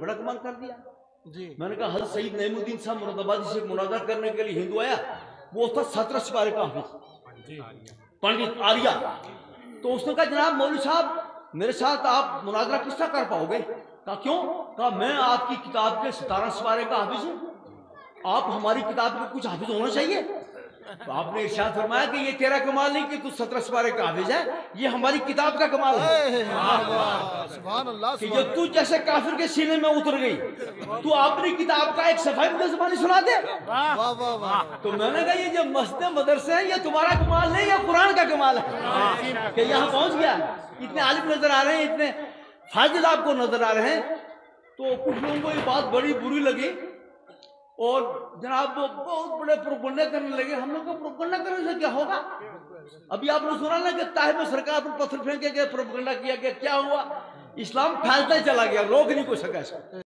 بڑا کمال کر دیا جی میں نے کہا حضرت سید نعیم الدین صاحب مراد آبادی سے مناظرہ کرنے کے لیے ہندو آیا، وہ تھا 17 سپارے کا حافظ پنڈت آریہ. تو اس نے کہا جناب مولوی صاحب میرے ساتھ آپ مناظرہ کس طرح کر پاؤ گے؟ کہا کیوں؟ کہا میں آپ کی کتاب کے 17 سپارے کا حافظ ہوں، آپ ہماری کتاب کے کچھ حافظ ہونا چاہیے. تو آپ نے ارشاد فرمایا کہ یہ تیرا کمال نہیں کہ تو 17 سپارے کا حافظ ہے، یہ ہماری کتاب کا کمال ہے سبحان اللہ کہ جو تو جیسے کافر کے سینے میں اتر گئی تو اپنی کتاب کا ایک صفحہ مجھے زبانی سنا دے. واہ واہ واہ تو میں نے کہا یہ جو مسجد مدرسے ہیں یہ تمہارا کمال نہیں، یہ قرآن کا کمال ہے کہ یہاں پہنچ گیا. اتنے عالم نظر آ رہے ہیں، اتنے فاضل آپ کو نظر آ رہے ہیں. تو کچھ لوگوں کو یہ بات بڑی بری لگی اور جناب وہ بہت بڑے پروپگنڈے کرنے لگے. ہم لوگ کو پروپگنڈا کرنے سے کیا ہوگا؟ ابھی آپ نے سنا نا کہ طائف میں سرکار پر پتھر پھینکے گئے، پروپگنڈا کیا گیا، کیا ہوا؟ اسلام پھیلتا ہی چلا گیا، روک نہیں کوئی سکا اس کو.